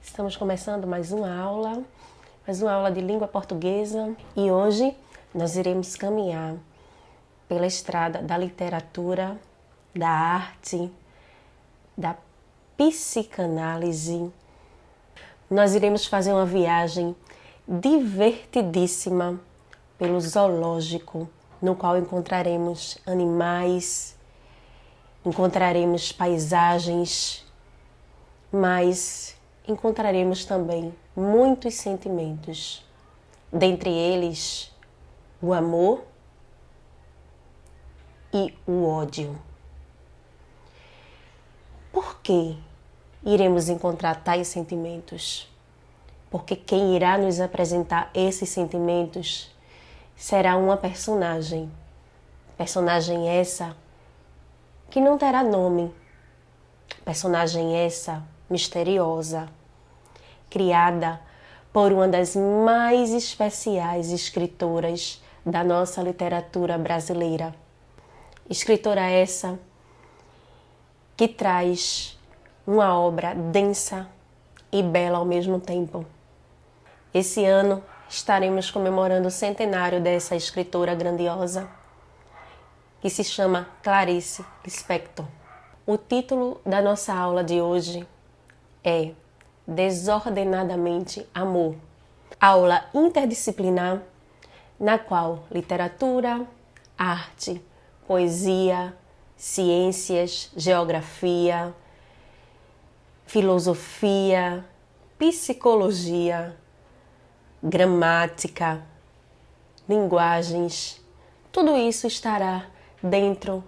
Estamos começando mais uma aula de língua portuguesa e hoje nós iremos caminhar pela estrada da literatura, da arte, da psicanálise. Nós iremos fazer uma viagem divertidíssima pelo zoológico, no qual encontraremos animais, encontraremos paisagens, mas encontraremos também muitos sentimentos, dentre eles o amor e o ódio. Por que iremos encontrar tais sentimentos? Porque quem irá nos apresentar esses sentimentos será uma personagem essa que não terá nome, personagem essa misteriosa, criada por uma das mais especiais escritoras da nossa literatura brasileira. Escritora essa que traz uma obra densa e bela ao mesmo tempo. Esse ano estaremos comemorando o centenário dessa escritora grandiosa, que se chama Clarice Lispector. O título da nossa aula de hoje é Desordenadamente Amor, aula interdisciplinar na qual literatura, arte, poesia, ciências, geografia, filosofia, psicologia, gramática, linguagens, tudo isso estará dentro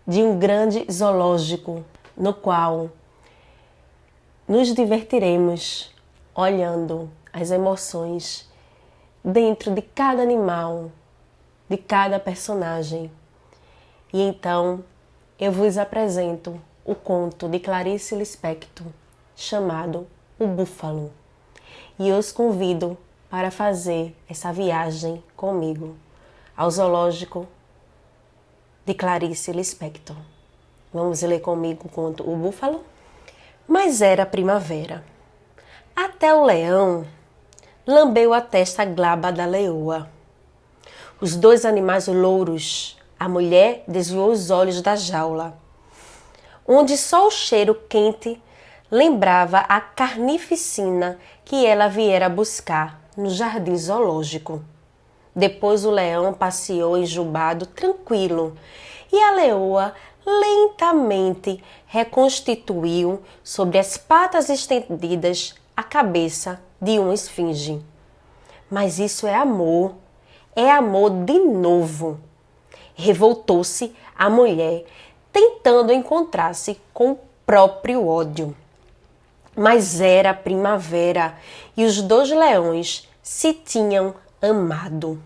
de um grande zoológico no qual nos divertiremos olhando as emoções dentro de cada animal, de cada personagem. E então eu vos apresento o conto de Clarice Lispector chamado O Búfalo. E eu os convido para fazer essa viagem comigo ao zoológico de Clarice Lispector. Vamos ler comigo o conto O Búfalo? Mas era primavera. Até o leão lambeu a testa glaba da leoa. Os dois animais louros, a mulher desviou os olhos da jaula, onde só o cheiro quente lembrava a carnificina que ela viera buscar no jardim zoológico. Depois o leão passeou enjubado, tranquilo, e a leoa lentamente reconstituiu sobre as patas estendidas a cabeça de uma esfinge. Mas isso é amor de novo. Revoltou-se a mulher, tentando encontrar-se com o próprio ódio. Mas era primavera e os dois leões se tinham amado.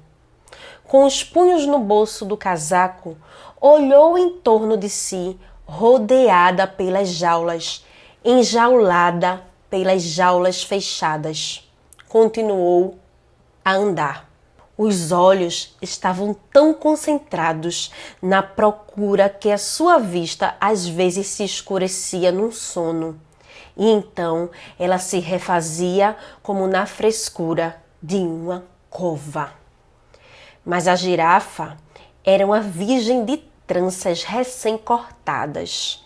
Com os punhos no bolso do casaco, olhou em torno de si, rodeada pelas jaulas, enjaulada pelas jaulas fechadas. Continuou a andar. Os olhos estavam tão concentrados na procura que a sua vista às vezes se escurecia num sono. E então ela se refazia como na frescura de uma cova. Mas a girafa era uma virgem de tranças recém-cortadas,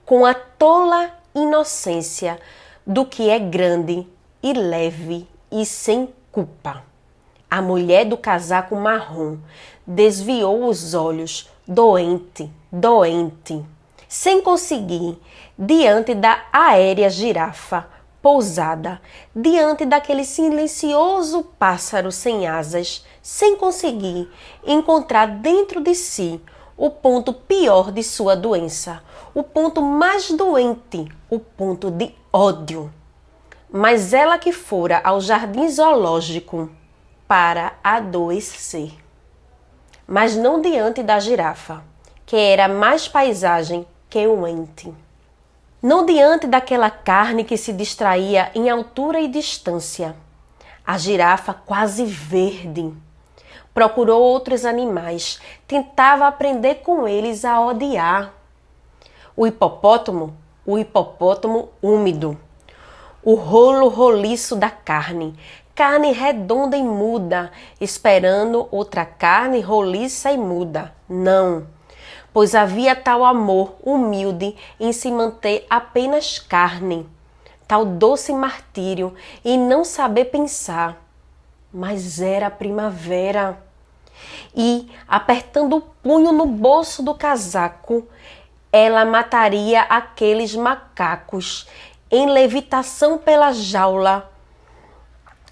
com a tola inocência do que é grande e leve e sem culpa. A mulher do casaco marrom desviou os olhos, doente, sem conseguir, diante da aérea girafa pousada, diante daquele silencioso pássaro sem asas, sem conseguir encontrar dentro de si o ponto pior de sua doença, o ponto mais doente, o ponto de ódio. Mas ela que fora ao jardim zoológico para adoecer. Mas não diante da girafa, que era mais paisagem que um ente. Não diante daquela carne que se distraía em altura e distância. A girafa quase verde. Procurou outros animais, tentava aprender com eles a odiar. O hipopótamo úmido. o rolo roliço da carne, carne redonda e muda, esperando outra carne roliça e muda. Não, pois havia tal amor humilde em se manter apenas carne, tal doce martírio em não saber pensar. Mas era a primavera. E, apertando o punho no bolso do casaco, ela mataria aqueles macacos em levitação pela jaula.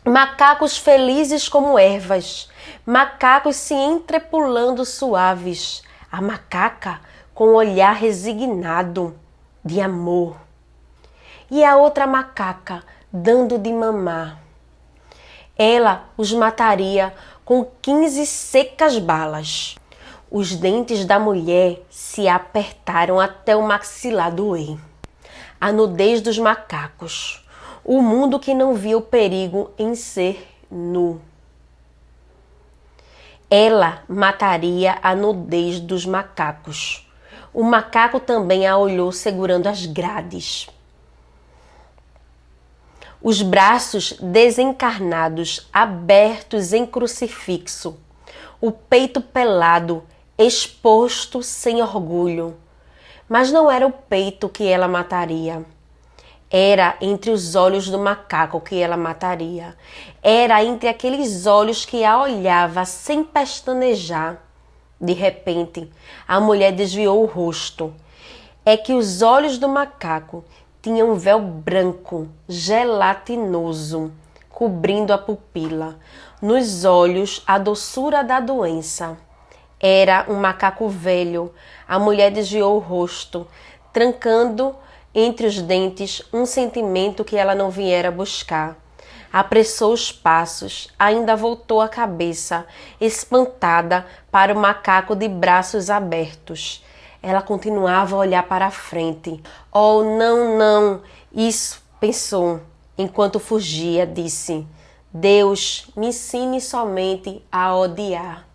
Macacos felizes como ervas, macacos se entrepulando suaves, a macaca com olhar resignado de amor. E a outra macaca dando de mamar. Ela os mataria com 15 secas balas. Os dentes da mulher se apertaram até o maxilar doer. A nudez dos macacos. O mundo que não via o perigo em ser nu. Ela mataria a nudez dos macacos. O macaco também a olhou segurando as grades. Os braços desencarnados, abertos em crucifixo. O peito pelado, exposto sem orgulho. Mas não era o peito que ela mataria. Era entre os olhos do macaco que ela mataria. Era entre aqueles olhos que a olhava sem pestanejar. De repente, a mulher desviou o rosto. É que os olhos do macaco tinham um véu branco, gelatinoso, cobrindo a pupila. Nos olhos, a doçura da doença. Era um macaco velho. A mulher desviou o rosto, trancando entre os dentes um sentimento que ela não viera buscar. Apressou os passos, ainda voltou a cabeça, espantada, para o macaco de braços abertos. Ela continuava a olhar para a frente. Oh, não, não! Isso, pensou, enquanto fugia, disse: Deus, me ensine somente a odiar.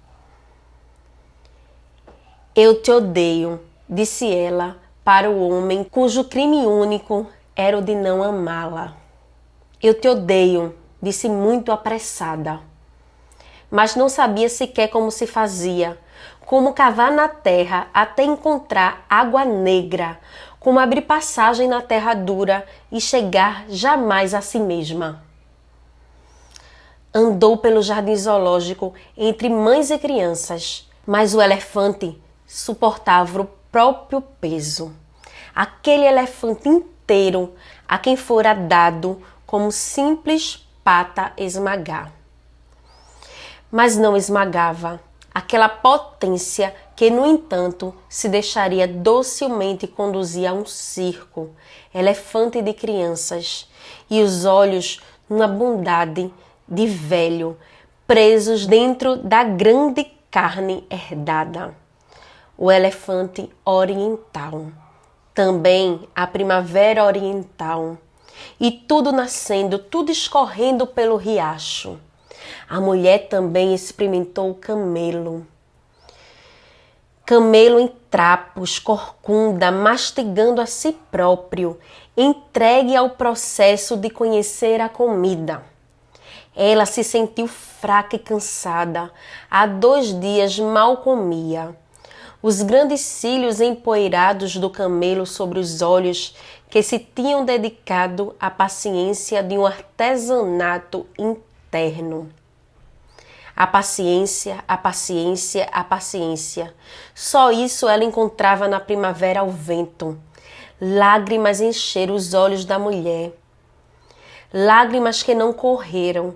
Eu te odeio, disse ela para o homem cujo crime único era o de não amá-la. Eu te odeio, disse muito apressada. Mas não sabia sequer como se fazia, como cavar na terra até encontrar água negra, como abrir passagem na terra dura e chegar jamais a si mesma. Andou pelo jardim zoológico entre mães e crianças, mas o elefante suportava o próprio peso. Aquele elefante inteiro a quem fora dado como simples pata esmagar. Mas não esmagava aquela potência que, no entanto, se deixaria docilmente conduzir a um circo, elefante de crianças, e os olhos numa bondade de velho, presos dentro da grande carne herdada. O elefante oriental, também a primavera oriental, e tudo nascendo, tudo escorrendo pelo riacho. A mulher também experimentou o camelo. Camelo em trapos, corcunda, mastigando a si próprio, entregue ao processo de conhecer a comida. Ela se sentiu fraca e cansada. Há 2 dias mal comia. Os grandes cílios empoeirados do camelo sobre os olhos que se tinham dedicado à paciência de um artesanato interno. A paciência, a paciência, a paciência. Só isso ela encontrava na primavera ao vento. Lágrimas encheram os olhos da mulher. Lágrimas que não correram,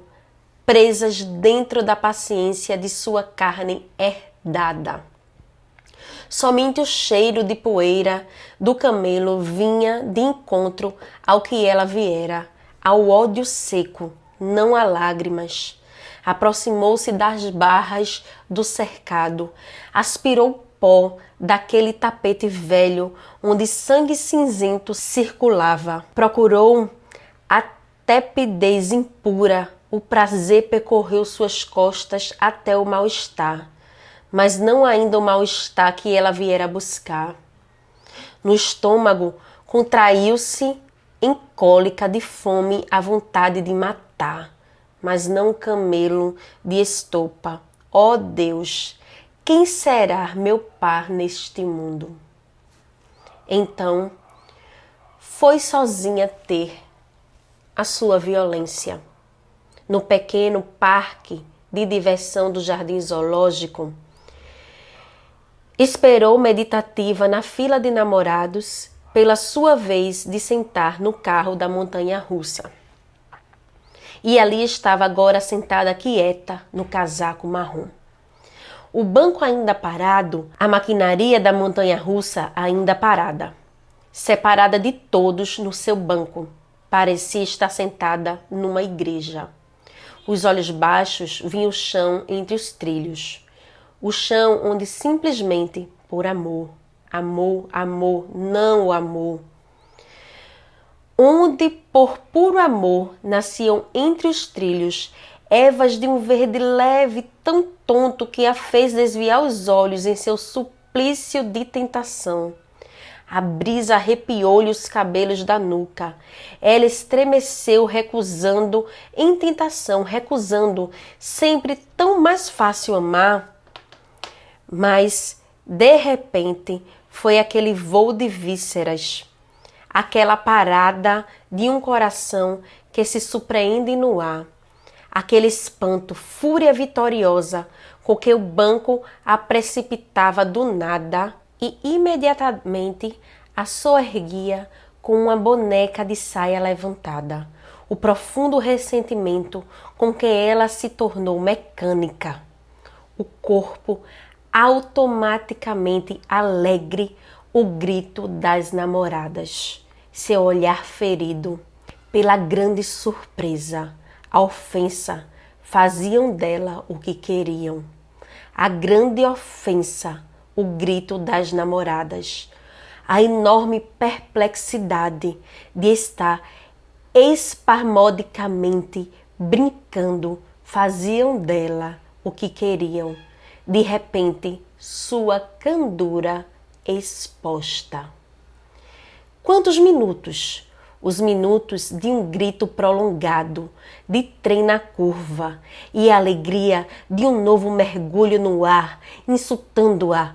presas dentro da paciência de sua carne herdada. Somente o cheiro de poeira do camelo vinha de encontro ao que ela viera, ao ódio seco, não a lágrimas. Aproximou-se das barras do cercado, aspirou pó daquele tapete velho onde sangue cinzento circulava. Procurou a tepidez impura, o prazer percorreu suas costas até o mal-estar, mas não ainda o mal-estar que ela viera buscar. No estômago contraiu-se em cólica de fome a vontade de matar, mas não camelo de estopa. Ó Deus, quem será meu par neste mundo? Então, foi sozinha ter a sua violência. No pequeno parque de diversão do Jardim Zoológico, esperou meditativa na fila de namorados pela sua vez de sentar no carro da montanha-russa. E ali estava agora sentada quieta no casaco marrom. O banco ainda parado, a maquinaria da montanha-russa ainda parada. Separada de todos no seu banco, parecia estar sentada numa igreja. Os olhos baixos vinham o chão entre os trilhos. O chão onde simplesmente, por amor, não o amor. Onde por puro amor nasciam entre os trilhos ervas de um verde leve tão tonto que a fez desviar os olhos em seu suplício de tentação. A brisa arrepiou-lhe os cabelos da nuca. Ela estremeceu, recusando, em tentação, recusando. Sempre tão mais fácil amar. Mas, de repente, foi aquele voo de vísceras. Aquela parada de um coração que se surpreende no ar. Aquele espanto, fúria vitoriosa, com que o banco a precipitava do nada e imediatamente a soerguia com uma boneca de saia levantada. O profundo ressentimento com que ela se tornou mecânica. O corpo automaticamente alegre, o grito das namoradas. Seu olhar ferido pela grande surpresa, a ofensa, faziam dela o que queriam. A grande ofensa, o grito das namoradas, a enorme perplexidade de estar espasmodicamente brincando, faziam dela o que queriam. De repente, sua candura exposta. Quantos minutos? Os minutos de um grito prolongado, de trem na curva, e a alegria de um novo mergulho no ar, insultando-a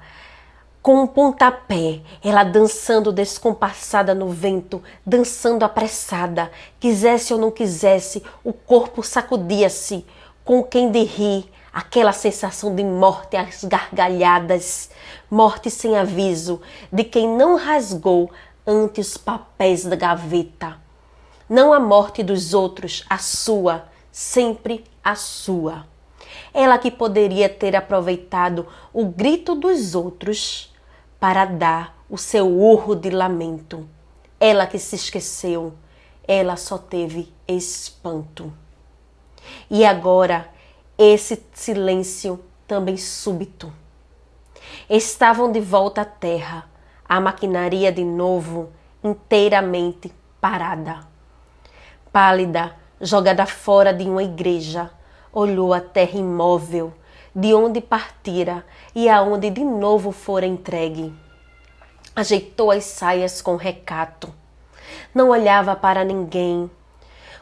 com um pontapé, ela dançando descompassada no vento, dançando apressada, quisesse ou não quisesse, o corpo sacudia-se, com quem de rir, aquela sensação de morte às gargalhadas, morte sem aviso, de quem não rasgou ante os papéis da gaveta. Não a morte dos outros, a sua, sempre a sua. Ela que poderia ter aproveitado o grito dos outros para dar o seu urro de lamento. Ela que se esqueceu, ela só teve espanto. E agora, esse silêncio também súbito. Estavam de volta à terra, a maquinaria de novo inteiramente parada. Pálida, jogada fora de uma igreja, olhou a terra imóvel, de onde partira e aonde de novo fora entregue. Ajeitou as saias com recato. Não olhava para ninguém,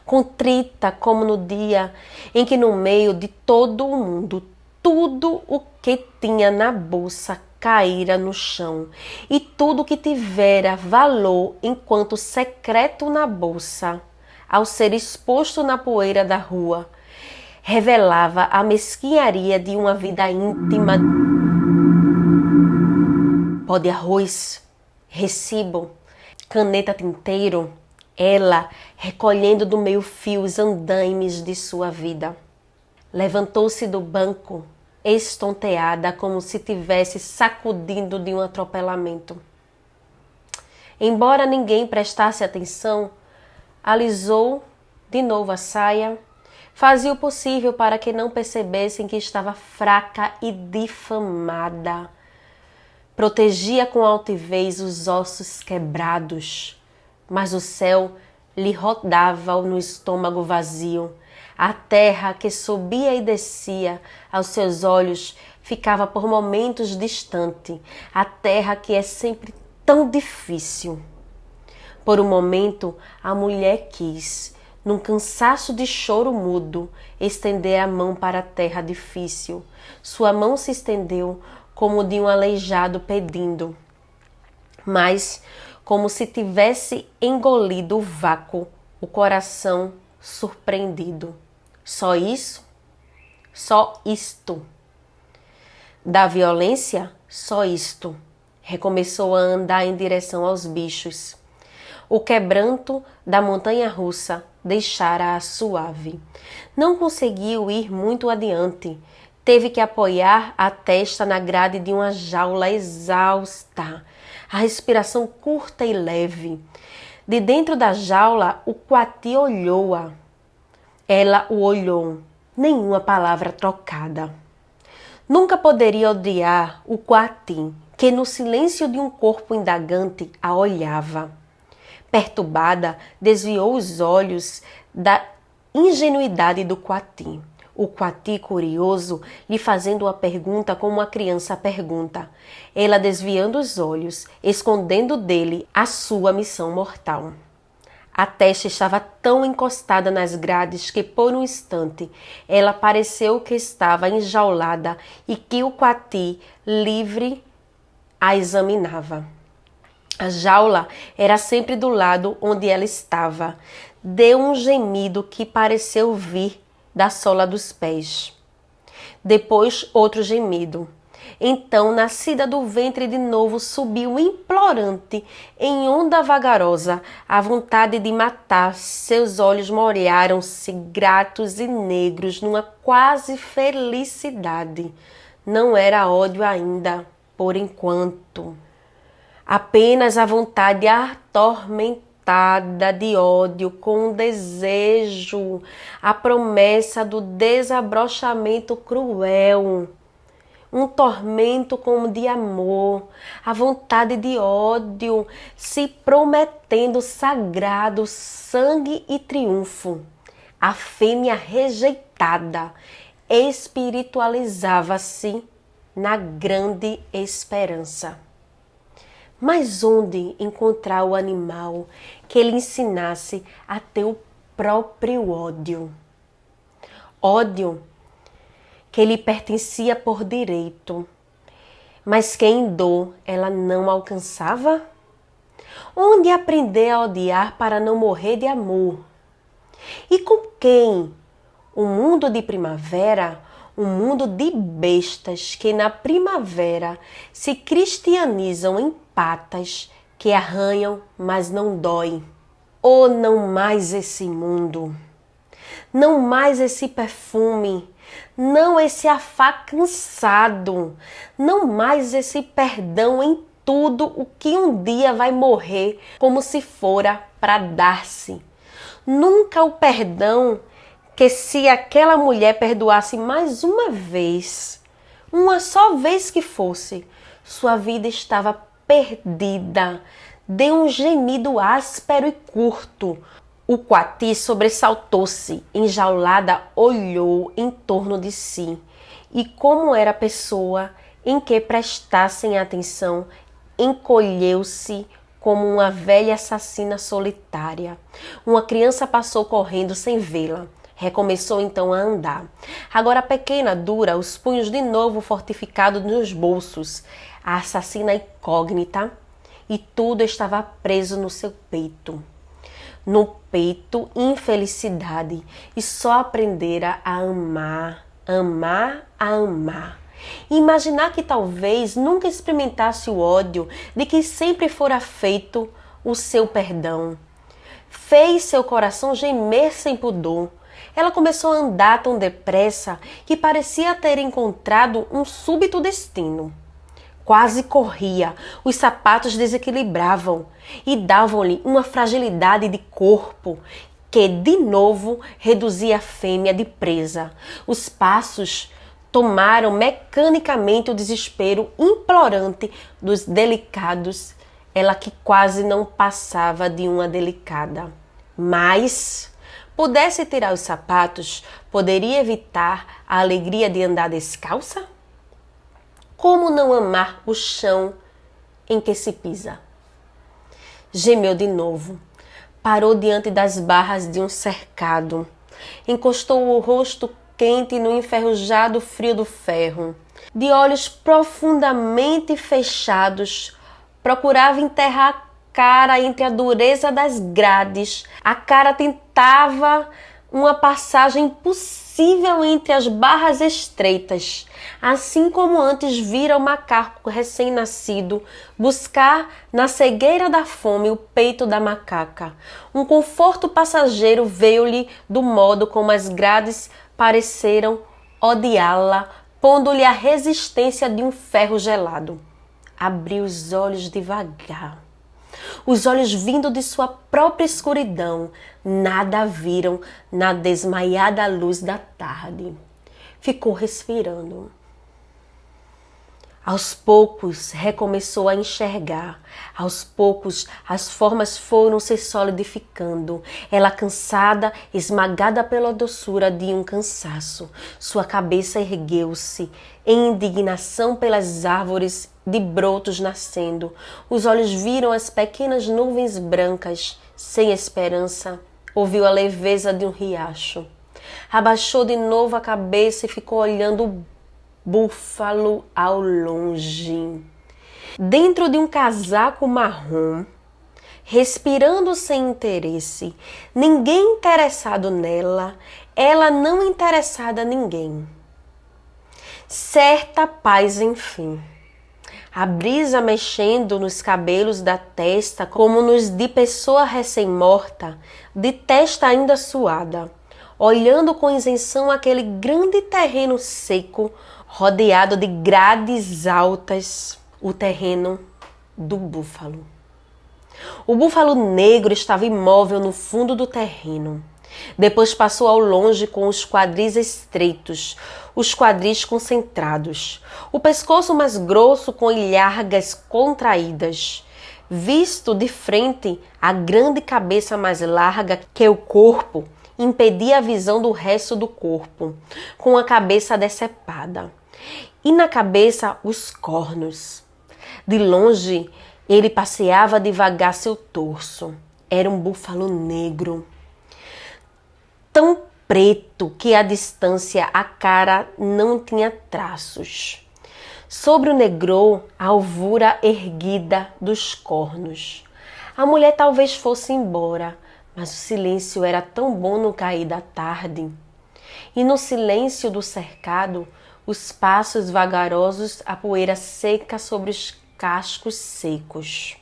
contrita como no dia em que no meio de todo o mundo, tudo o que tinha na bolsa caíra no chão, e tudo que tivera valor enquanto secreto na bolsa, ao ser exposto na poeira da rua, revelava a mesquinharia de uma vida íntima. Pó de arroz, recibo, caneta tinteiro, ela recolhendo do meio-fio os andaimes de sua vida. Levantou-se do banco, estonteada, como se tivesse sacudindo de um atropelamento. Embora ninguém prestasse atenção, alisou de novo a saia, fazia o possível para que não percebessem que estava fraca e difamada. Protegia com altivez os ossos quebrados, mas o céu lhe rodava no estômago vazio. A terra que subia e descia aos seus olhos ficava por momentos distante. A terra que é sempre tão difícil. Por um momento, a mulher quis, num cansaço de choro mudo, estender a mão para a terra difícil. Sua mão se estendeu como de um aleijado pedindo, mas como se tivesse engolido o vácuo, o coração surpreendido. Só isso? Só isto. Da violência? Só isto. Recomeçou a andar em direção aos bichos. O quebranto da montanha-russa deixara-a suave. Não conseguiu ir muito adiante. Teve que apoiar a testa na grade de uma jaula exausta, a respiração curta e leve. De dentro da jaula, o coati olhou-a. Ela o olhou. Nenhuma palavra trocada. Nunca poderia odiar o coati, que no silêncio de um corpo indagante a olhava. Perturbada, desviou os olhos da ingenuidade do coati. O coati, curioso, lhe fazendo uma pergunta como uma criança pergunta. Ela desviando os olhos, escondendo dele a sua missão mortal. A testa estava tão encostada nas grades que, por um instante, ela pareceu que estava enjaulada e que o coati, livre, a examinava. A jaula era sempre do lado onde ela estava. Deu um gemido que pareceu vir da sola dos pés. Depois outro gemido. Então, nascida do ventre de novo, subiu implorante, em onda vagarosa, a vontade de matar. Seus olhos molharam-se gratos e negros numa quase felicidade. Não era ódio ainda, por enquanto. Apenas a vontade atormentada de ódio com o desejo, a promessa do desabrochamento cruel. Um tormento como de amor, a vontade de ódio se prometendo sagrado, sangue e triunfo. A fêmea rejeitada espiritualizava-se na grande esperança. Mas onde encontrar o animal que lhe ensinasse a ter o próprio ódio? Ódio que lhe pertencia por direito, mas que em dor ela não alcançava? Onde aprender a odiar para não morrer de amor? E com quem? O mundo de primavera, um mundo de bestas que na primavera se cristianizam em patas que arranham, mas não dói. Oh, não mais esse mundo! Não mais esse perfume! Não esse afã cansado, não mais esse perdão em tudo o que um dia vai morrer como se fora para dar-se. Nunca o perdão que se aquela mulher perdoasse mais uma vez, uma só vez que fosse, sua vida estava perdida. Deu um gemido áspero e curto. O coati sobressaltou-se, enjaulada, olhou em torno de si, e como era pessoa em que prestassem atenção, encolheu-se como uma velha assassina solitária. Uma criança passou correndo sem vê-la. Recomeçou então a andar. Agora pequena, dura, os punhos de novo fortificados nos bolsos. A assassina incógnita, e tudo estava preso no seu peito. No peito, infelicidade, e só aprendera a amar, a amar. Imaginar que talvez nunca experimentasse o ódio de que sempre fora feito o seu perdão. Fez seu coração gemer sem pudor. Ela começou a andar tão depressa que parecia ter encontrado um súbito destino. Quase corria, os sapatos desequilibravam e davam-lhe uma fragilidade de corpo que, de novo, reduzia a fêmea de presa. Os passos tomaram mecanicamente o desespero implorante dos delicados, ela que quase não passava de uma delicada. Mas, pudesse tirar os sapatos, poderia evitar a alegria de andar descalça? Como não amar o chão em que se pisa? Gemeu de novo. Parou diante das barras de um cercado. Encostou o rosto quente no enferrujado frio do ferro. De olhos profundamente fechados, procurava enterrar a cara entre a dureza das grades. A cara tentava uma passagem impossível entre as barras estreitas, assim como antes vira o macaco recém-nascido buscar na cegueira da fome o peito da macaca. Um conforto passageiro veio-lhe do modo como as grades pareceram odiá-la, pondo-lhe a resistência de um ferro gelado. Abriu os olhos devagar. Os olhos vindo de sua própria escuridão, nada viram na desmaiada luz da tarde. Ficou respirando. Aos poucos recomeçou a enxergar. Aos poucos as formas foram se solidificando. Ela cansada, esmagada pela doçura de um cansaço. Sua cabeça ergueu-se em indignação pelas árvores de brotos nascendo. Os olhos viram as pequenas nuvens brancas, sem esperança. Ouviu a leveza de um riacho. Abaixou de novo a cabeça e ficou olhando o búfalo ao longe. Dentro de um casaco marrom, respirando sem interesse, ninguém interessado nela, ela não interessada a ninguém. Certa paz, enfim. A brisa mexendo nos cabelos da testa, como nos de pessoa recém-morta, de testa ainda suada, olhando com isenção aquele grande terreno seco, rodeado de grades altas, o terreno do búfalo. O búfalo negro estava imóvel no fundo do terreno. Depois passou ao longe com os quadris estreitos, os quadris concentrados, o pescoço mais grosso com ilhargas contraídas. Visto de frente, a grande cabeça mais larga que o corpo impedia a visão do resto do corpo, com a cabeça decepada. E na cabeça os cornos. De longe, ele passeava devagar seu torso. Era um búfalo negro, tão preto que à distância a cara não tinha traços. Sobre o negrou a alvura erguida dos cornos. A mulher talvez fosse embora, mas o silêncio era tão bom no cair da tarde. E no silêncio do cercado, os passos vagarosos, a poeira seca sobre os cascos secos.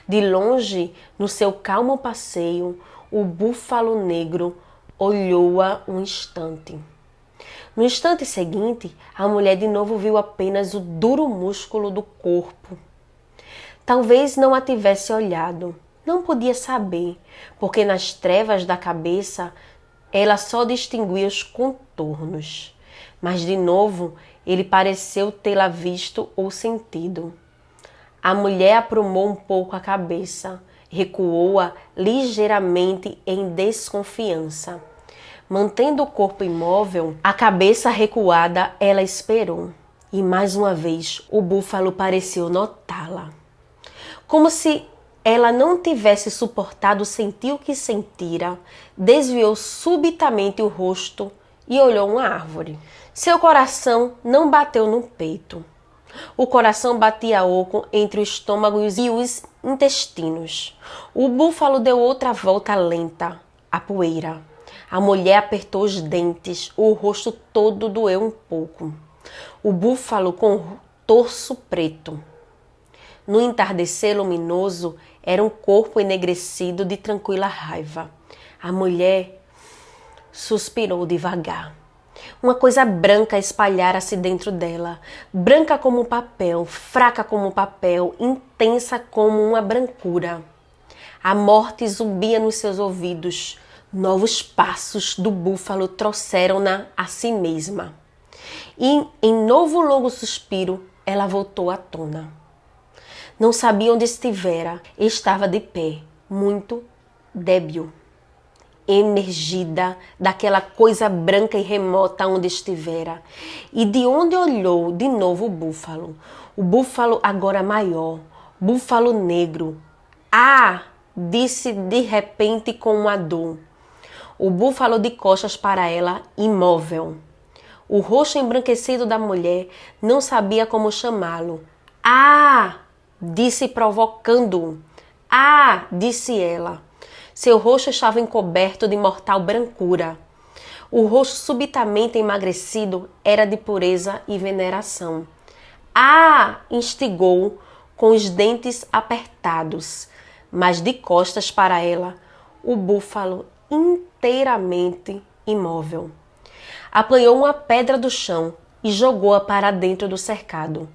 De longe, no seu calmo passeio, o búfalo negro olhou-a um instante. No instante seguinte, a mulher de novo viu apenas o duro músculo do corpo. Talvez não a tivesse olhado, não podia saber, porque nas trevas da cabeça ela só distinguia os contornos. Mas de novo ele pareceu tê-la visto ou sentido. A mulher aprumou um pouco a cabeça, recuou-a ligeiramente em desconfiança. Mantendo o corpo imóvel, a cabeça recuada, ela esperou. E mais uma vez o búfalo pareceu notá-la. Como se ela não tivesse suportado sentir o que sentira, desviou subitamente o rosto e olhou uma árvore. Seu coração não bateu no peito. O coração batia oco entre o estômago e os intestinos. O búfalo deu outra volta lenta, à poeira. A mulher apertou os dentes, o rosto todo doeu um pouco. O búfalo com o torso preto. No entardecer luminoso, era um corpo enegrecido de tranquila raiva. A mulher suspirou devagar. Uma coisa branca espalhara-se dentro dela, branca como papel, fraca como papel, intensa como uma brancura. A morte zumbia nos seus ouvidos. Novos passos do búfalo trouxeram-na a si mesma. E, em novo longo suspiro, ela voltou à tona. Não sabia onde estivera, estava de pé, muito débil, emergida daquela coisa branca e remota onde estivera. E de onde olhou de novo o búfalo agora maior, búfalo negro, Ah! Disse de repente com uma dor. O búfalo de costas para ela, imóvel. O rosto embranquecido da mulher não sabia como chamá-lo. Ah! Disse provocando-o. Ah! Disse ela. Seu rosto estava encoberto de mortal brancura. O rosto subitamente emagrecido era de pureza e veneração. Ah! Instigou com os dentes apertados, mas de costas para ela, o búfalo inteiramente imóvel. Apanhou uma pedra do chão e jogou-a para dentro do cercado.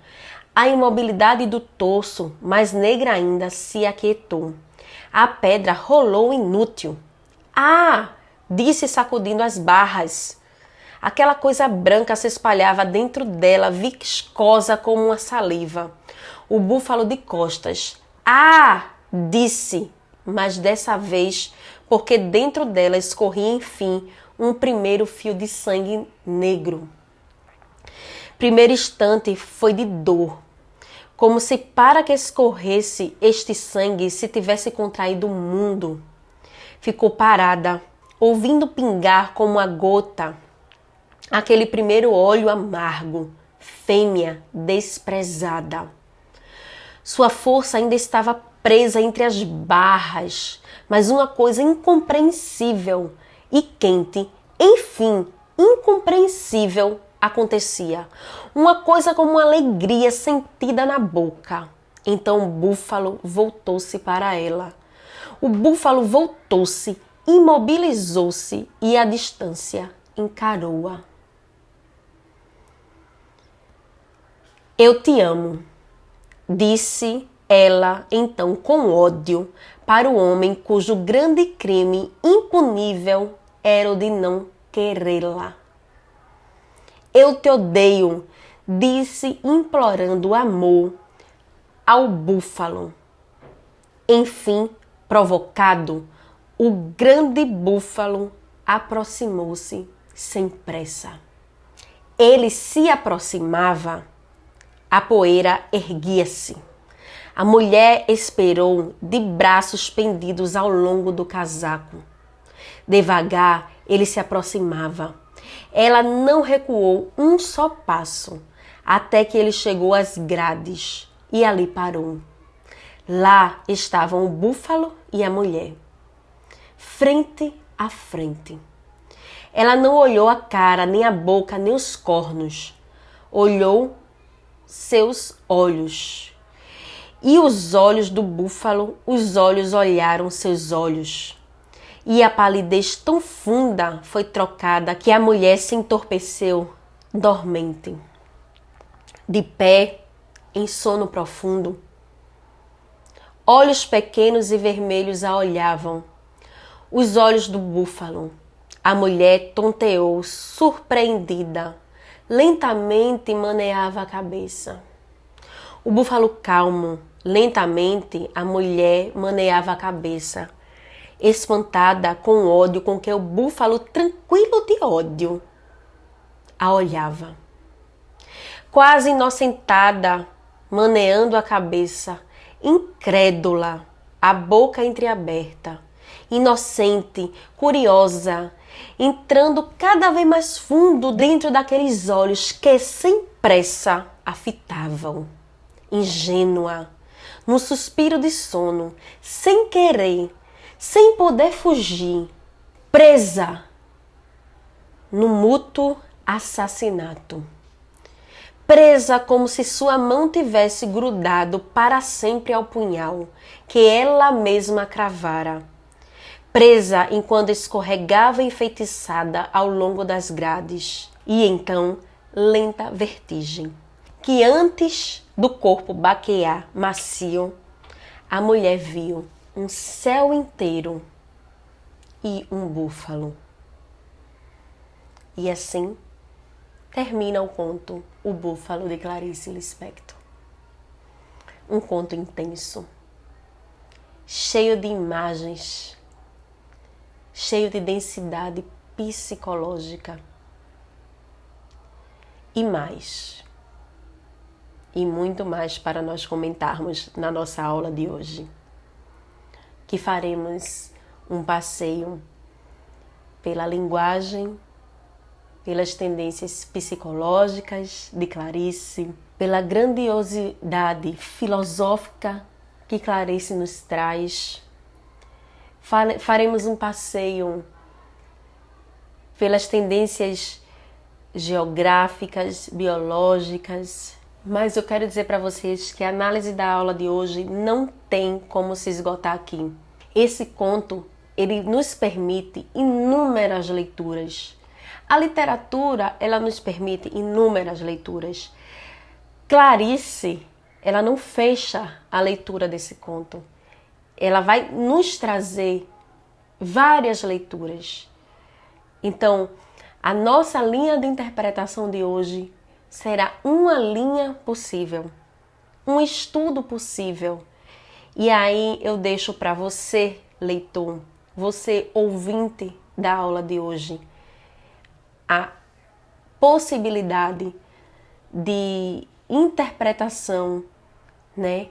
A imobilidade do torso, mais negra ainda, se aquietou. A pedra rolou inútil. Ah! Disse sacudindo as barras. Aquela coisa branca se espalhava dentro dela, viscosa como uma saliva. O búfalo de costas. Ah! Disse, mas dessa vez, porque dentro dela escorria, enfim, um primeiro fio de sangue negro. Primeiro instante foi de dor, como se para que escorresse este sangue se tivesse contraído o mundo. Ficou parada, ouvindo pingar como uma gota aquele primeiro óleo amargo, fêmea desprezada. Sua força ainda estava presa entre as barras, mas uma coisa incompreensível e quente, enfim, incompreensível, acontecia. Uma coisa como uma alegria sentida na boca. Então o búfalo voltou-se para ela. O búfalo voltou-se, imobilizou-se e à distância encarou-a. Eu te amo, disse ela então com ódio para o homem cujo grande crime impunível era o de não querê-la. Eu te odeio, disse implorando amor ao búfalo. Enfim, provocado, o grande búfalo aproximou-se sem pressa. Ele se aproximava, a poeira erguia-se. A mulher esperou de braços pendidos ao longo do casaco. Devagar, ele se aproximava. Ela não recuou um só passo, até que ele chegou às grades e ali parou. Lá estavam o búfalo e a mulher, frente a frente. Ela não olhou a cara, nem a boca, nem os cornos. Olhou seus olhos. E os olhos do búfalo, os olhos olharam seus olhos. E a palidez tão funda foi trocada que a mulher se entorpeceu, dormente. De pé, em sono profundo, olhos pequenos e vermelhos a olhavam. Os olhos do búfalo. A mulher tonteou, surpreendida. Lentamente maneava a cabeça. O búfalo calmo. Lentamente a mulher maneava a cabeça, espantada com o ódio com que o búfalo, tranquilo de ódio, a olhava. Quase inocentada, maneando a cabeça, incrédula, a boca entreaberta, inocente, curiosa, entrando cada vez mais fundo dentro daqueles olhos que, sem pressa, a fitavam. Ingênua, num suspiro de sono, sem querer, sem poder fugir, presa no mútuo assassinato. Presa como se sua mão tivesse grudado para sempre ao punhal que ela mesma cravara. Presa enquanto escorregava enfeitiçada ao longo das grades. E então, lenta vertigem, que antes do corpo baquear macio, a mulher viu um céu inteiro e um búfalo. E assim termina o conto O Búfalo de Clarice Lispector. Um conto intenso, cheio de imagens, cheio de densidade psicológica e mais. E muito mais para nós comentarmos na nossa aula de hoje. que faremos um passeio pela linguagem, pelas tendências psicológicas de Clarice, pela grandiosidade filosófica que Clarice nos traz. Faremos um passeio pelas tendências geográficas, biológicas, mas eu quero dizer para vocês que a análise da aula de hoje não tem como se esgotar aqui. Esse conto, ele nos permite inúmeras leituras. A literatura, ela nos permite inúmeras leituras. Clarice, ela não fecha a leitura desse conto. Ela vai nos trazer várias leituras. Então, a nossa linha de interpretação de hoje será uma linha possível, um estudo possível. E aí eu deixo para você, leitor, você ouvinte da aula de hoje, a possibilidade de interpretação, né,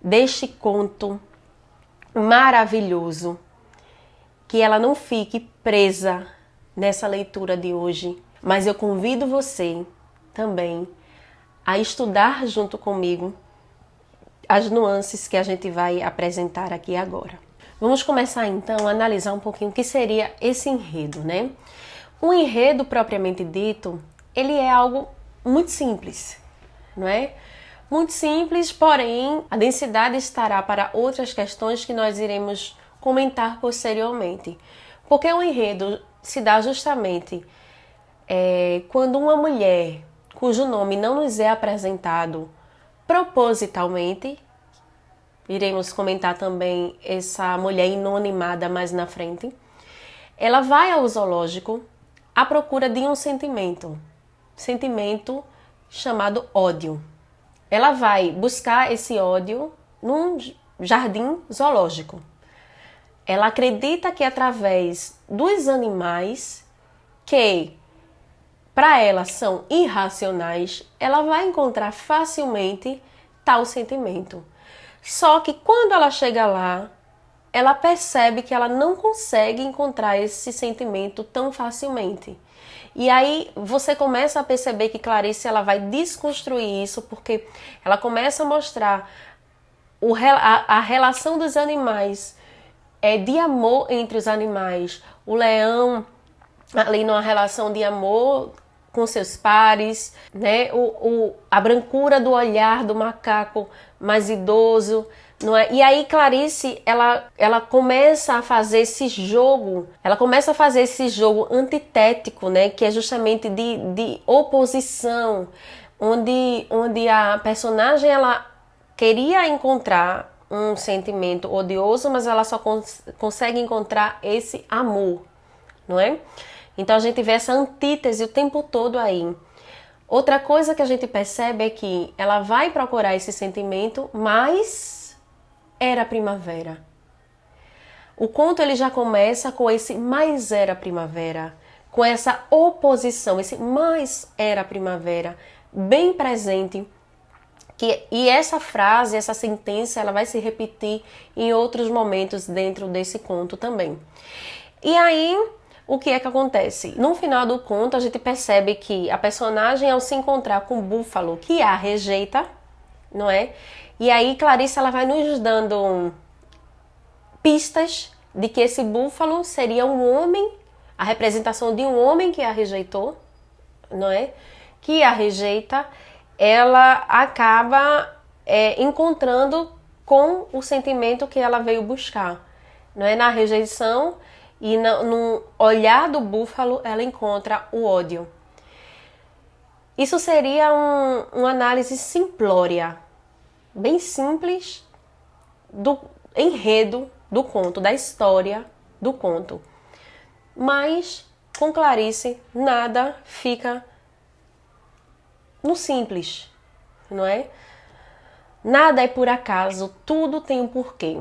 deste conto maravilhoso, que ela não fique presa nessa leitura de hoje, mas eu convido você também a estudar junto comigo as nuances que a gente vai apresentar aqui agora. Vamos começar então a analisar um pouquinho o que seria esse enredo, né? O enredo propriamente dito, ele é algo muito simples, não é? Muito simples, porém a densidade estará para outras questões que nós iremos comentar posteriormente. Porque o enredo se dá justamente quando uma mulher cujo nome não nos é apresentado propositalmente, iremos comentar também essa mulher inanimada mais na frente, ela vai ao zoológico à procura de um sentimento chamado ódio. Ela vai buscar esse ódio num jardim zoológico. Ela acredita que através dos animais, que para ela são irracionais, ela vai encontrar facilmente tal sentimento. Só que quando ela chega lá, ela percebe que ela não consegue encontrar esse sentimento tão facilmente. E aí você começa a perceber que Clarice ela vai desconstruir isso, porque ela começa a mostrar a relação dos animais, de amor entre os animais. O leão ali numa relação de amor com seus pares, né? A brancura do olhar do macaco mais idoso, não é? E aí Clarice, ela começa a fazer esse jogo, antitético, né? Que é justamente de oposição, onde a personagem, ela queria encontrar um sentimento odioso, mas ela só consegue encontrar esse amor, não é? Então a gente vê essa antítese o tempo todo aí. Outra coisa que a gente percebe é que ela vai procurar esse sentimento, mas era primavera. O conto ele já começa com esse mas era primavera, com essa oposição, esse mas era primavera, bem presente. E essa frase, essa sentença, ela vai se repetir em outros momentos dentro desse conto também. E aí, o que é que acontece? No final do conto, a gente percebe que a personagem, ao se encontrar com o búfalo, que a rejeita, não é? E aí, Clarice, ela vai nos dando pistas de que esse búfalo seria um homem, a representação de um homem que a rejeitou, não é? Que a rejeita, ela acaba encontrando com o sentimento que ela veio buscar, não é? Na rejeição e no olhar do búfalo, ela encontra o ódio. Isso seria uma análise simplória, bem simples, do enredo do conto, da história do conto. Mas, com Clarice, nada fica no simples, não é? Nada é por acaso, tudo tem um porquê.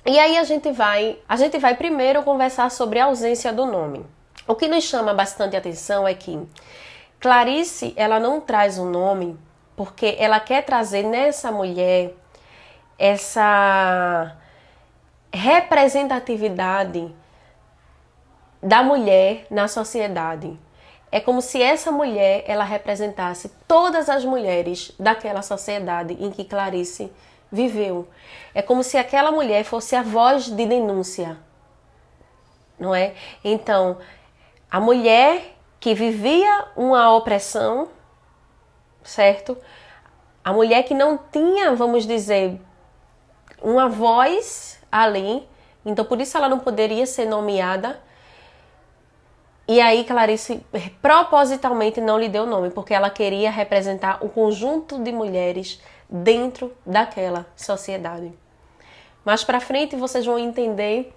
E aí a gente vai primeiro conversar sobre a ausência do nome. O que nos chama bastante atenção é que Clarice, ela não traz um nome porque ela quer trazer nessa mulher essa representatividade da mulher na sociedade. É como se essa mulher, ela representasse todas as mulheres daquela sociedade em que Clarice viveu. É como se aquela mulher fosse a voz de denúncia, não é? Então, a mulher que vivia uma opressão, certo? A mulher que não tinha, vamos dizer, uma voz ali, então por isso ela não poderia ser nomeada. E aí Clarice propositalmente não lhe deu nome, porque ela queria representar o conjunto de mulheres dentro daquela sociedade. Mais pra frente vocês vão entender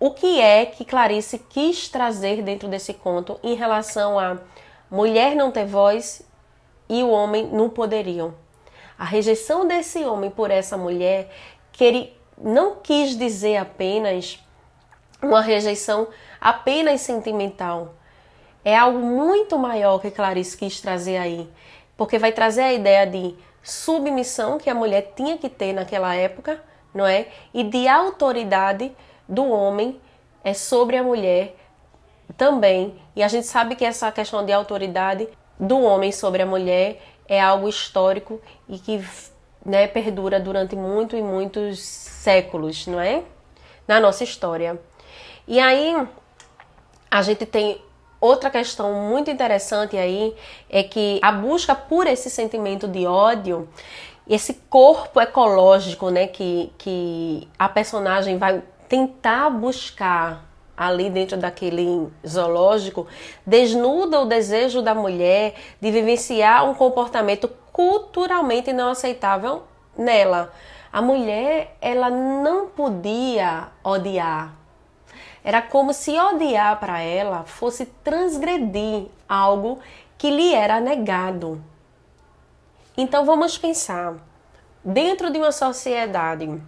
o que é que Clarice quis trazer dentro desse conto em relação a mulher não ter voz e o homem não poderiam. A rejeição desse homem por essa mulher, que ele não quis dizer apenas uma rejeição apenas sentimental. É algo muito maior que Clarice quis trazer aí, porque vai trazer a ideia de submissão que a mulher tinha que ter naquela época, não é? E de autoridade do homem sobre a mulher também. E a gente sabe que essa questão de autoridade do homem sobre a mulher é algo histórico e que, né, perdura durante muitos séculos, não é? Na nossa história. E aí a gente tem outra questão muito interessante aí, é que a busca por esse sentimento de ódio, esse corpo ecológico, né, que a personagem vai tentar buscar ali dentro daquele zoológico, desnuda o desejo da mulher de vivenciar um comportamento culturalmente não aceitável nela. A mulher, ela não podia odiar. Era como se odiar para ela fosse transgredir algo que lhe era negado. Então vamos pensar, dentro de uma sociedade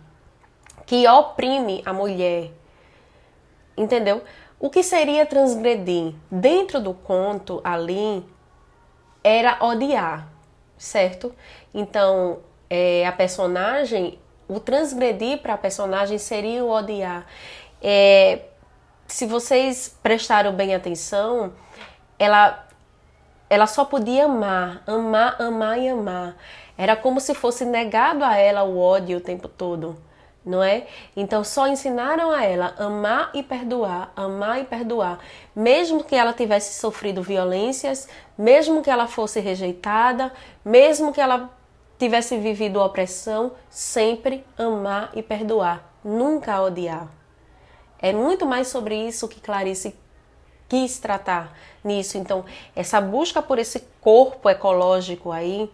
que oprime a mulher, entendeu? O que seria transgredir? Dentro do conto ali era odiar, certo? Então a personagem, o transgredir para a personagem seria o odiar. Se vocês prestaram bem atenção, ela só podia amar, amar, amar e amar. Era como se fosse negado a ela o ódio o tempo todo, não é? Então só ensinaram a ela amar e perdoar, amar e perdoar. Mesmo que ela tivesse sofrido violências, mesmo que ela fosse rejeitada, mesmo que ela tivesse vivido opressão, sempre amar e perdoar, nunca odiar. É muito mais sobre isso que Clarice quis tratar nisso. Então, essa busca por esse corpo ecológico aí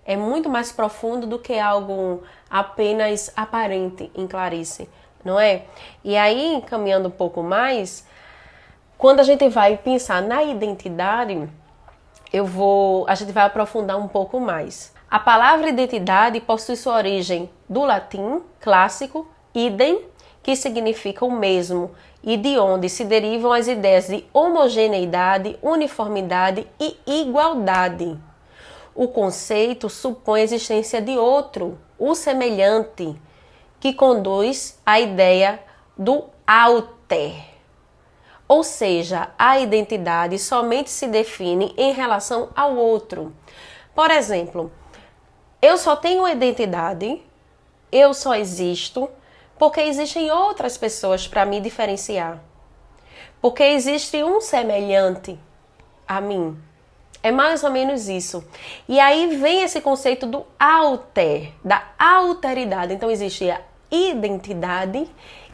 é muito mais profundo do que algo apenas aparente em Clarice, não é? E aí, caminhando um pouco mais, quando a gente vai pensar na identidade, a gente vai aprofundar um pouco mais. A palavra identidade possui sua origem do latim clássico idem, que significa o mesmo, e de onde se derivam as ideias de homogeneidade, uniformidade e igualdade. O conceito supõe a existência de outro, o semelhante, que conduz à ideia do alter. Ou seja, a identidade somente se define em relação ao outro. Por exemplo, eu só tenho identidade, eu só existo, porque existem outras pessoas para me diferenciar. Porque existe um semelhante a mim. É mais ou menos isso. E aí vem esse conceito do alter, da alteridade. Então existe a identidade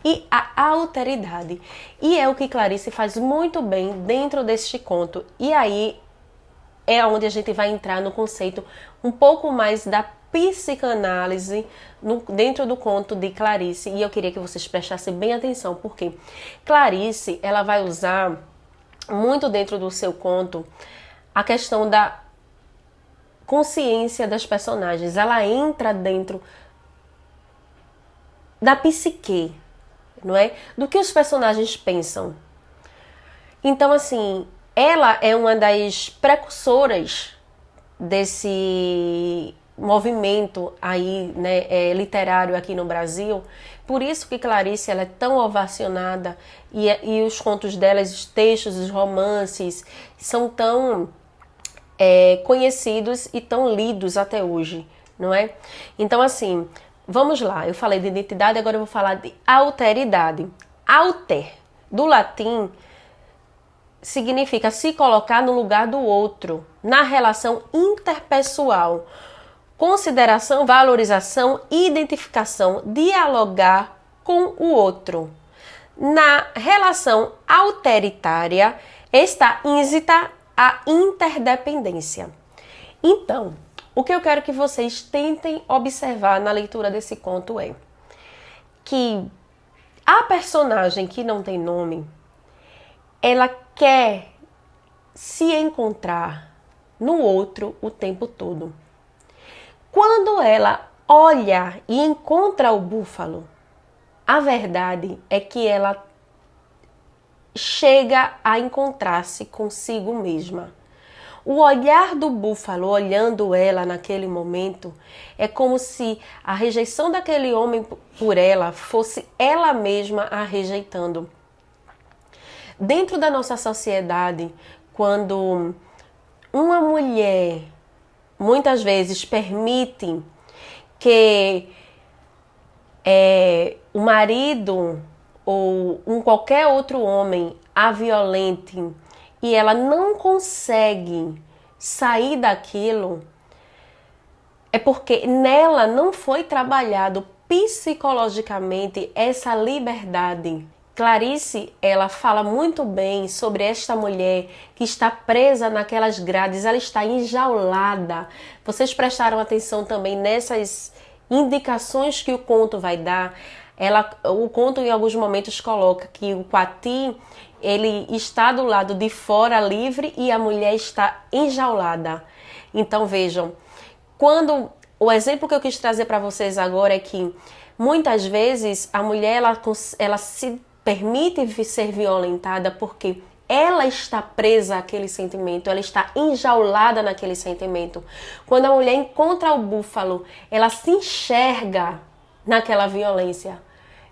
e a alteridade. E é o que Clarice faz muito bem dentro deste conto. E aí é onde a gente vai entrar no conceito um pouco mais da psicanálise dentro do conto de Clarice. E eu queria que vocês prestassem bem atenção, porque Clarice, ela vai usar muito dentro do seu conto a questão da consciência das personagens. Ela entra dentro da psique, não é? Do que os personagens pensam. Então, assim, ela é uma das precursoras movimento aí, né, literário aqui no Brasil. Por isso que Clarice ela é tão ovacionada e os contos dela, os textos, os romances são tão conhecidos e tão lidos até hoje, não é? Então, assim, vamos lá. Eu falei de identidade, agora eu vou falar de alteridade. Alter, do latim, significa se colocar no lugar do outro, na relação interpessoal. Consideração, valorização, identificação, dialogar com o outro. Na relação alteritária está íncita a interdependência. Então, o que eu quero que vocês tentem observar na leitura desse conto é que a personagem que não tem nome, ela quer se encontrar no outro o tempo todo. Quando ela olha e encontra o búfalo, a verdade é que ela chega a encontrar-se consigo mesma. O olhar do búfalo olhando ela naquele momento é como se a rejeição daquele homem por ela fosse ela mesma a rejeitando. Dentro da nossa sociedade, quando uma mulher muitas vezes permite que o marido ou qualquer outro homem a violente e ela não consegue sair daquilo, é porque nela não foi trabalhado psicologicamente essa liberdade. Clarice, ela fala muito bem sobre esta mulher que está presa naquelas grades, ela está enjaulada. Vocês prestaram atenção também nessas indicações que o conto vai dar? O conto em alguns momentos coloca que o Coati, ele está do lado de fora livre e a mulher está enjaulada. Então vejam, o exemplo que eu quis trazer para vocês agora é que muitas vezes a mulher ela se permite ser violentada porque ela está presa àquele sentimento, ela está enjaulada naquele sentimento. Quando a mulher encontra o búfalo, ela se enxerga naquela violência,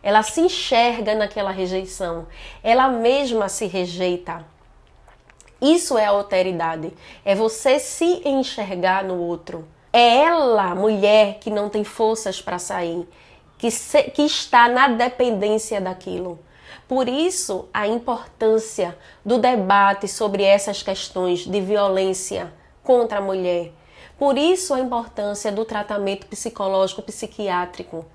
ela se enxerga naquela rejeição, ela mesma se rejeita. Isso é alteridade, é você se enxergar no outro. É ela, mulher, que não tem forças para sair, que está na dependência daquilo. Por isso, a importância do debate sobre essas questões de violência contra a mulher. Por isso, a importância do tratamento psicológico, psiquiátrico.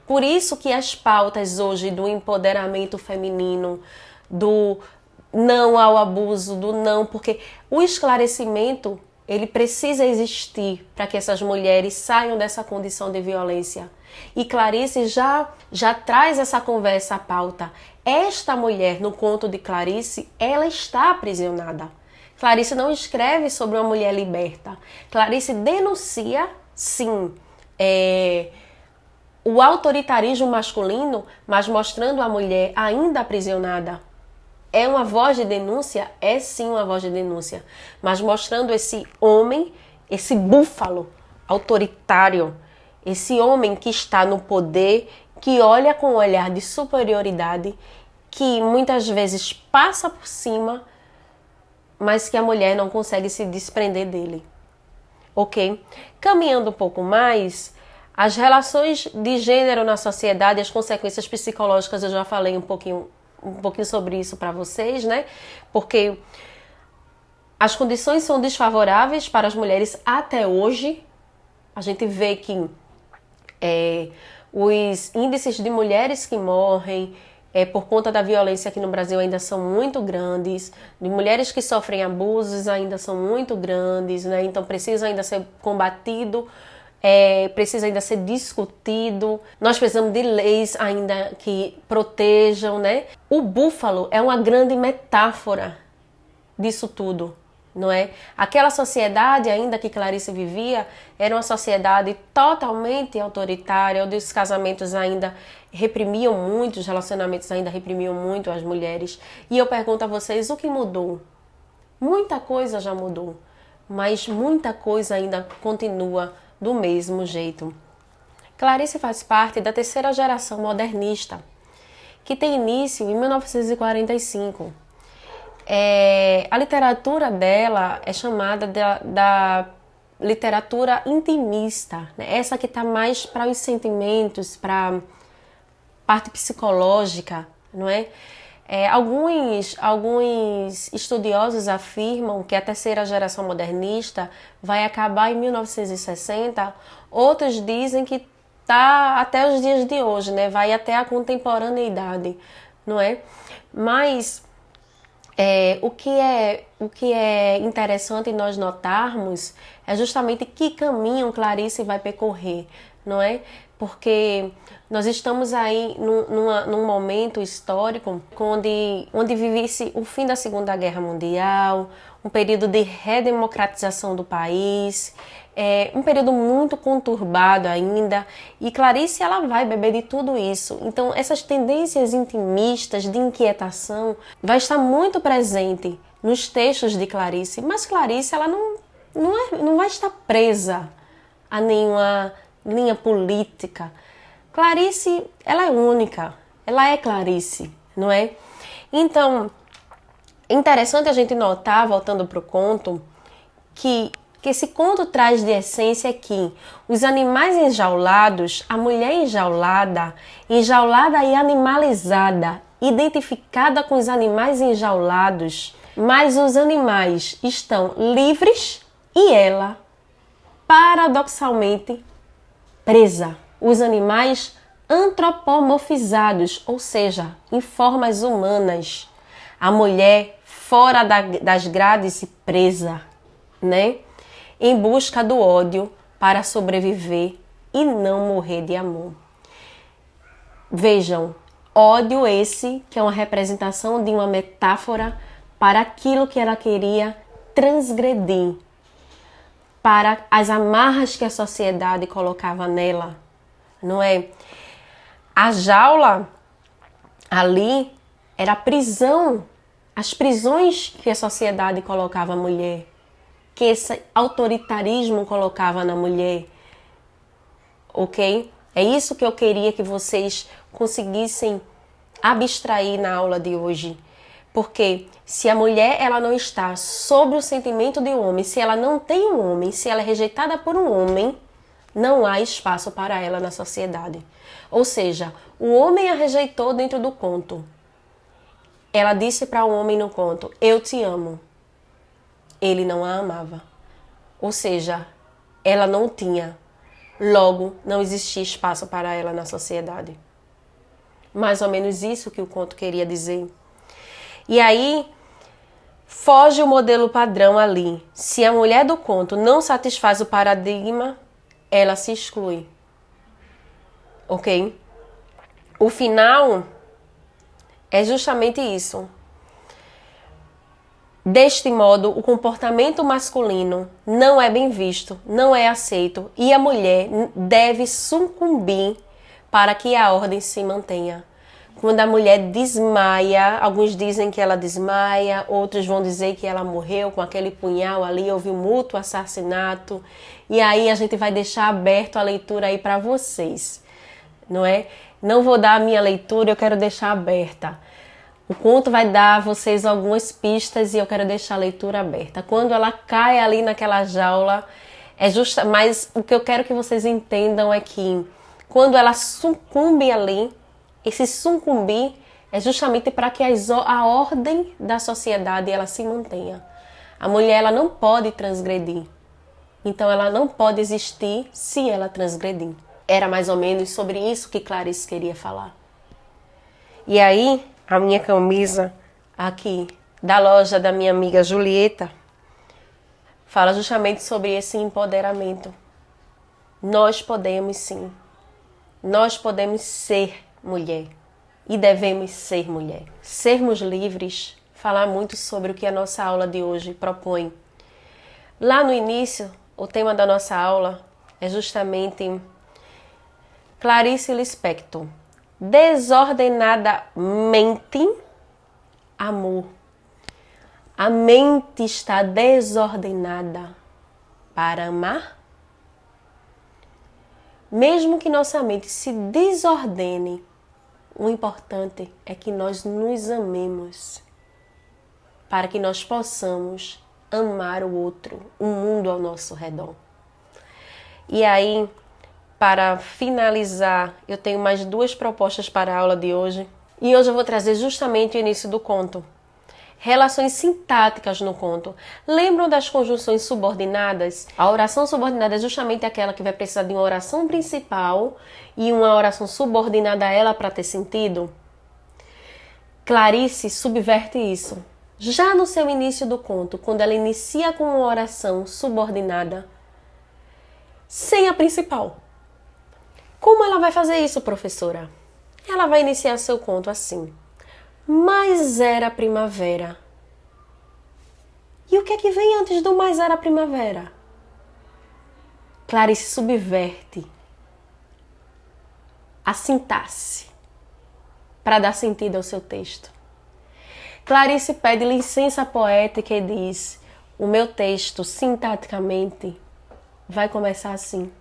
Por isso que as pautas hoje do empoderamento feminino, do não ao abuso, do não, porque o esclarecimento, ele precisa existir para que essas mulheres saiam dessa condição de violência. E Clarice já traz essa conversa à pauta. Esta mulher, no conto de Clarice, ela está aprisionada. Clarice não escreve sobre uma mulher liberta. Clarice denuncia, sim, o autoritarismo masculino, mas mostrando a mulher ainda aprisionada. É uma voz de denúncia? É sim uma voz de denúncia. Mas mostrando esse homem, esse búfalo autoritário, esse homem que está no poder, que olha com um olhar de superioridade, que muitas vezes passa por cima, mas que a mulher não consegue se desprender dele. Ok? Caminhando um pouco mais, as relações de gênero na sociedade, as consequências psicológicas, eu já falei um pouquinho sobre isso para vocês, né? Porque as condições são desfavoráveis para as mulheres até hoje. A gente vê que os índices de mulheres que morrem por conta da violência aqui no Brasil ainda são muito grandes, de mulheres que sofrem abusos ainda são muito grandes, né? Então precisa ainda ser combatido, precisa ainda ser discutido. Nós precisamos de leis ainda que protejam, né? O búfalo é uma grande metáfora disso tudo. Não é? Aquela sociedade ainda que Clarice vivia era uma sociedade totalmente autoritária, onde os casamentos ainda reprimiam muito, os relacionamentos ainda reprimiam muito as mulheres. E eu pergunto a vocês, o que mudou? Muita coisa já mudou, mas muita coisa ainda continua do mesmo jeito. Clarice faz parte da terceira geração modernista, que tem início em 1945. A literatura dela é chamada da literatura intimista, né? Essa que está mais para os sentimentos, para a parte psicológica, não é? Alguns estudiosos afirmam que a terceira geração modernista vai acabar em 1960, outros dizem que está até os dias de hoje, né? Vai até a contemporaneidade, não é? Mas o que é interessante nós notarmos é justamente que caminho Clarice vai percorrer, não é? Porque nós estamos aí num momento histórico onde vivesse o fim da Segunda Guerra Mundial, um período de redemocratização do país, um período muito conturbado ainda, e Clarice ela vai beber de tudo isso. Então essas tendências intimistas de inquietação vai estar muito presente nos textos de Clarice, mas Clarice ela não vai estar presa a nenhuma linha política. Clarice, ela é única, ela é Clarice, não é? Então, é interessante a gente notar, voltando para o conto, que esse conto traz de essência que os animais enjaulados, a mulher enjaulada e animalizada, identificada com os animais enjaulados, mas os animais estão livres e ela, paradoxalmente, presa. Os animais antropomorfizados, ou seja, em formas humanas. A mulher fora das grades e presa, né? Em busca do ódio para sobreviver e não morrer de amor. Vejam, ódio esse que é uma representação de uma metáfora para aquilo que ela queria transgredir, para as amarras que a sociedade colocava nela, não é? A jaula ali era a prisão, as prisões que a sociedade colocava a mulher, que esse autoritarismo colocava na mulher, ok? É isso que eu queria que vocês conseguissem abstrair na aula de hoje. Porque se a mulher ela não está sob o sentimento de um homem, se ela não tem um homem, se ela é rejeitada por um homem, não há espaço para ela na sociedade. Ou seja, o homem a rejeitou dentro do conto. Ela disse para o homem no conto, eu te amo. Ele não a amava. Ou seja, ela não tinha. Logo, não existia espaço para ela na sociedade. Mais ou menos isso que o conto queria dizer. E aí, foge o modelo padrão ali. Se a mulher do conto não satisfaz o paradigma, ela se exclui. Ok? O final é justamente isso. Deste modo, o comportamento masculino não é bem visto, não é aceito e a mulher deve sucumbir para que a ordem se mantenha. Quando a mulher desmaia, alguns dizem que ela desmaia, outros vão dizer que ela morreu com aquele punhal ali, houve um mútuo assassinato. E aí a gente vai deixar aberto a leitura aí para vocês, não é? Não vou dar a minha leitura, eu quero deixar aberta. O conto vai dar a vocês algumas pistas e eu quero deixar a leitura aberta. Quando ela cai ali naquela jaula, mas o que eu quero que vocês entendam é que quando ela sucumbe ali, esse sucumbir é justamente para que a ordem da sociedade ela se mantenha. A mulher ela não pode transgredir. Então ela não pode existir se ela transgredir. Era mais ou menos sobre isso que Clarice queria falar. E aí, a minha camisa aqui da loja da minha amiga Julieta fala justamente sobre esse empoderamento. Nós podemos sim. Nós podemos ser mulher e devemos ser mulher. Sermos livres, falar muito sobre o que a nossa aula de hoje propõe. Lá no início, o tema da nossa aula é justamente Clarice Lispector. Desordenadamente amor. A mente está desordenada para amar? Mesmo que nossa mente se desordene, o importante é que nós nos amemos, para que nós possamos amar o outro, o mundo ao nosso redor. E aí, para finalizar, eu tenho mais 2 propostas para a aula de hoje. E hoje eu vou trazer justamente o início do conto. Relações sintáticas no conto. Lembram das conjunções subordinadas? A oração subordinada é justamente aquela que vai precisar de uma oração principal e uma oração subordinada a ela para ter sentido. Clarice subverte isso. Já no seu início do conto, quando ela inicia com uma oração subordinada, sem a principal. Como ela vai fazer isso, professora? Ela vai iniciar seu conto assim. Mas era primavera. E o que é que vem antes do mais era primavera? Clarice subverte a sintaxe para dar sentido ao seu texto. Clarice pede licença poética e diz: o meu texto, sintaticamente, vai começar assim.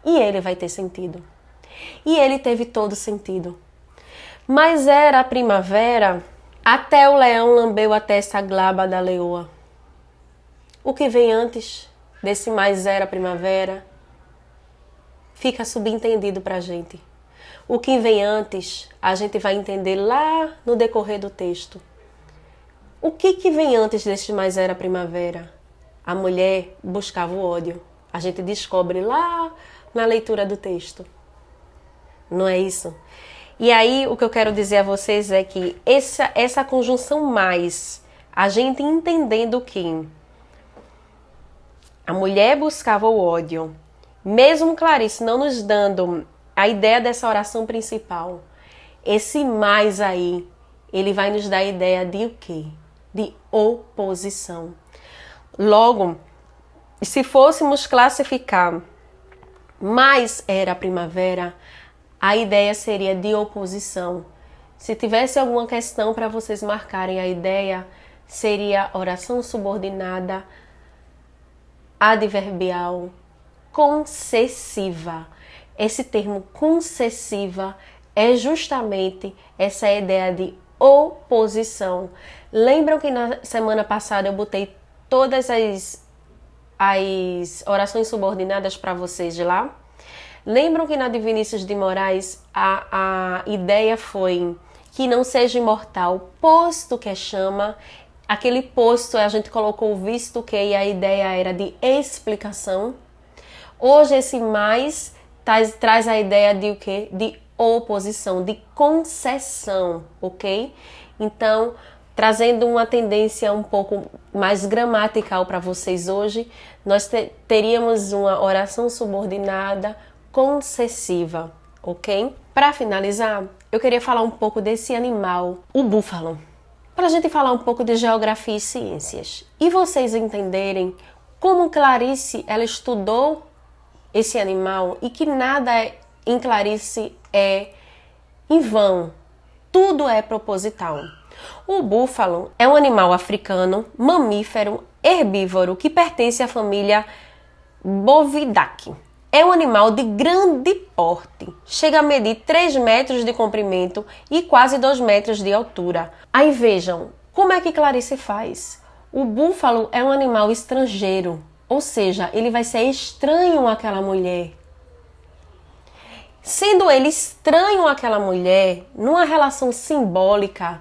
E ele vai ter sentido. E ele teve todo sentido. Mas era a primavera, até o leão lambeu a testa glaba da leoa. O que vem antes desse mais era a primavera fica subentendido pra gente. O que vem antes, a gente vai entender lá no decorrer do texto. O que vem antes desse mais era a primavera? A mulher buscava o ódio. A gente descobre lá na leitura do texto. Não é isso? E aí, o que eu quero dizer a vocês é que essa conjunção mais, a gente entendendo que a mulher buscava o ódio, mesmo Clarice não nos dando a ideia dessa oração principal, esse mais aí, ele vai nos dar a ideia de o quê? De oposição. Logo, se fôssemos classificar mais era a primavera, a ideia seria de oposição. Se tivesse alguma questão para vocês marcarem a ideia, seria oração subordinada, adverbial, concessiva. Esse termo concessiva é justamente essa ideia de oposição. Lembram que na semana passada eu botei todas as orações subordinadas para vocês de lá? Lembram que na de Vinícius de Moraes a ideia foi que não seja imortal, posto que chama. Aquele posto a gente colocou visto que e a ideia era de explicação. Hoje esse mais traz a ideia de o quê? De oposição, de concessão, ok? Então, trazendo uma tendência um pouco mais gramatical para vocês hoje, nós teríamos uma oração subordinada concessiva, ok? Para finalizar, eu queria falar um pouco desse animal, o búfalo. Para a gente falar um pouco de geografia e ciências. E vocês entenderem como Clarice, ela estudou esse animal e que nada em Clarice é em vão. Tudo é proposital. O búfalo é um animal africano, mamífero, herbívoro, que pertence à família Bovidae. É um animal de grande porte, chega a medir 3 metros de comprimento e quase 2 metros de altura. Aí vejam, como é que Clarice faz? O búfalo é um animal estrangeiro, ou seja, ele vai ser estranho àquela mulher. Sendo ele estranho àquela mulher, numa relação simbólica,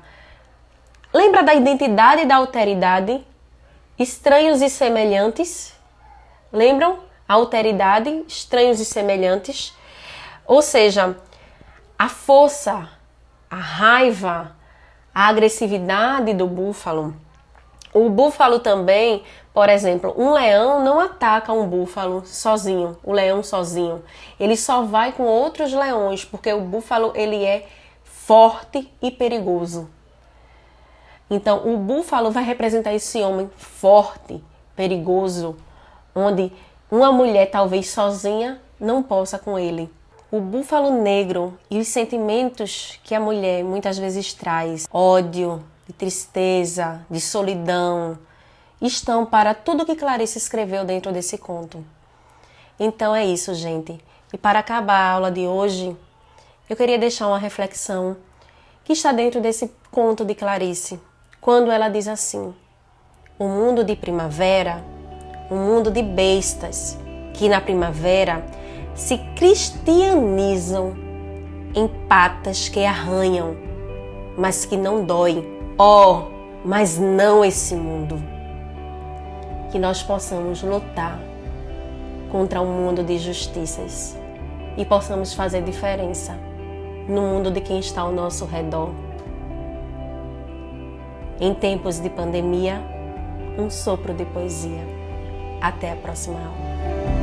lembra da identidade e da alteridade? Estranhos e semelhantes? Lembram? Alteridade, estranhos e semelhantes. Ou seja, a força, a raiva, a agressividade do búfalo. O búfalo também, por exemplo, um leão não ataca um búfalo sozinho, o leão sozinho. Ele só vai com outros leões, porque o búfalo ele é forte e perigoso. Então, o búfalo vai representar esse homem forte, perigoso, onde uma mulher, talvez sozinha, não possa com ele. O búfalo negro e os sentimentos que a mulher muitas vezes traz, ódio, de tristeza, de solidão, estão para tudo que Clarice escreveu dentro desse conto. Então é isso, gente. E para acabar a aula de hoje, eu queria deixar uma reflexão que está dentro desse conto de Clarice, quando ela diz assim: o mundo de primavera, um mundo de bestas, que na primavera se cristianizam em patas que arranham, mas que não doem. Oh, mas não esse mundo. Que nós possamos lutar contra um mundo de injustiças e possamos fazer diferença no mundo de quem está ao nosso redor. Em tempos de pandemia, um sopro de poesia. Até a próxima aula.